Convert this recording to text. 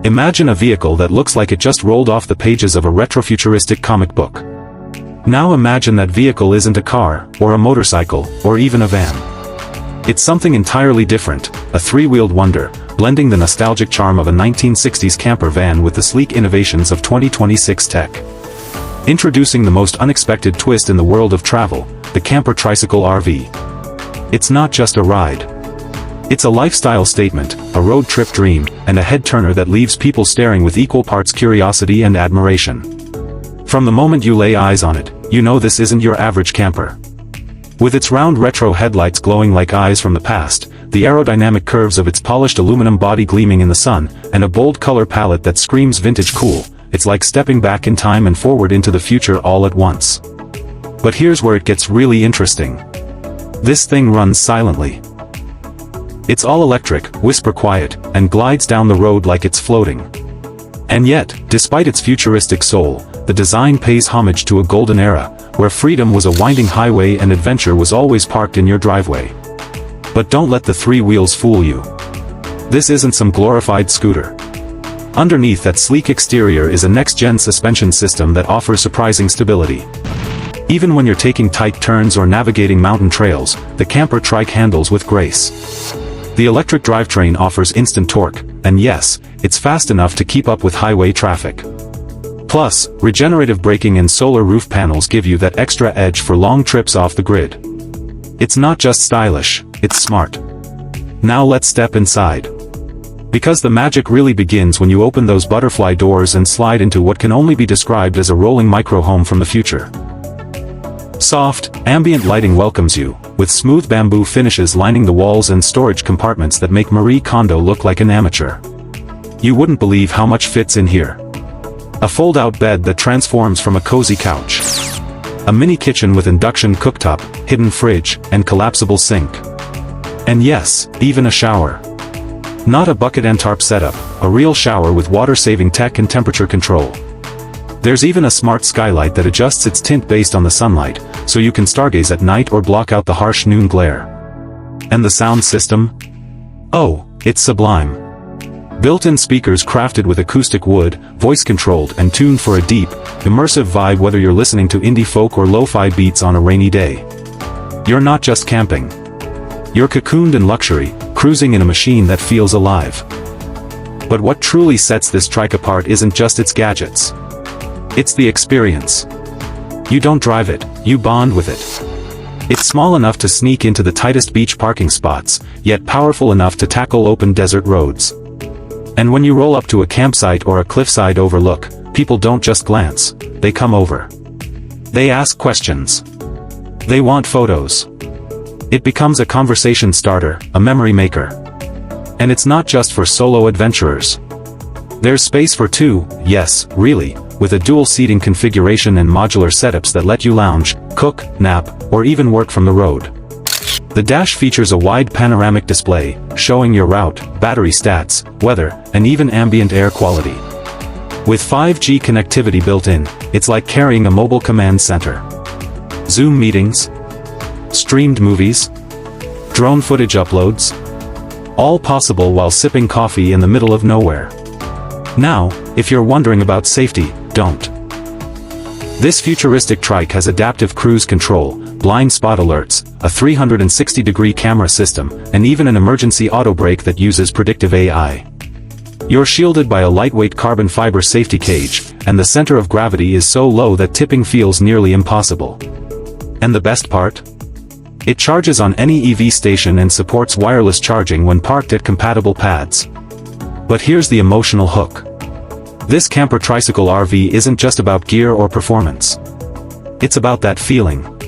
Imagine a vehicle that looks like it just rolled off the pages of a retrofuturistic comic book. Now imagine that vehicle isn't a car, or a motorcycle, or even a van. It's something entirely different, a three-wheeled wonder, blending the nostalgic charm of a 1960s camper van with the sleek innovations of 2026 tech. Introducing the most unexpected twist in the world of travel, the Camper Tricycle RV. It's not just a ride. It's a lifestyle statement, a road trip dream, and a head-turner that leaves people staring with equal parts curiosity and admiration. From the moment you lay eyes on it, you know this isn't your average camper. With its round retro headlights glowing like eyes from the past, the aerodynamic curves of its polished aluminum body gleaming in the sun, and a bold color palette that screams vintage cool, it's like stepping back in time and forward into the future all at once. But here's where it gets really interesting. This thing runs silently. It's all electric, whisper quiet, and glides down the road like it's floating. And yet, despite its futuristic soul, the design pays homage to a golden era, where freedom was a winding highway and adventure was always parked in your driveway. But don't let the three wheels fool you. This isn't some glorified scooter. Underneath that sleek exterior is a next-gen suspension system that offers surprising stability. Even when you're taking tight turns or navigating mountain trails, the Camper Trike handles with grace. The electric drivetrain offers instant torque, and yes, it's fast enough to keep up with highway traffic. Plus, regenerative braking and solar roof panels give you that extra edge for long trips off the grid. It's not just stylish, it's smart. Now let's step inside. Because the magic really begins when you open those butterfly doors and slide into what can only be described as a rolling micro-home from the future. Soft, ambient lighting welcomes you, with smooth bamboo finishes lining the walls and storage compartments that make Marie Kondo look like an amateur. You wouldn't believe how much fits in here. A fold-out bed that transforms from a cozy couch. A mini kitchen with induction cooktop, hidden fridge, and collapsible sink. And yes, even a shower. Not a bucket and tarp setup, a real shower with water-saving tech and temperature control. There's even a smart skylight that adjusts its tint based on the sunlight, so you can stargaze at night or block out the harsh noon glare. And the sound system? Oh, it's sublime. Built-in speakers crafted with acoustic wood, voice-controlled and tuned for a deep, immersive vibe whether you're listening to indie folk or lo-fi beats on a rainy day. You're not just camping. You're cocooned in luxury, cruising in a machine that feels alive. But what truly sets this Trike apart isn't just its gadgets. It's the experience. You don't drive it, you bond with it. It's small enough to sneak into the tightest beach parking spots, yet powerful enough to tackle open desert roads. And when you roll up to a campsite or a cliffside overlook, people don't just glance, they come over. They ask questions. They want photos. It becomes a conversation starter, a memory maker. And it's not just for solo adventurers. There's space for two, yes, really, with a dual seating configuration and modular setups that let you lounge, cook, nap, or even work from the road. The dash features a wide panoramic display, showing your route, battery stats, weather, and even ambient air quality. With 5G connectivity built in, it's like carrying a mobile command center. Zoom meetings, streamed movies, drone footage uploads, all possible while sipping coffee in the middle of nowhere. Now, if you're wondering about safety, don't. This futuristic Trike has adaptive cruise control, blind spot alerts, a 360-degree camera system, and even an emergency auto brake that uses predictive AI. You're shielded by a lightweight carbon fiber safety cage, and the center of gravity is so low that tipping feels nearly impossible. And the best part? It charges on any EV station and supports wireless charging when parked at compatible pads. But here's the emotional hook. This Camper Tricycle RV isn't just about gear or performance. It's about that feeling.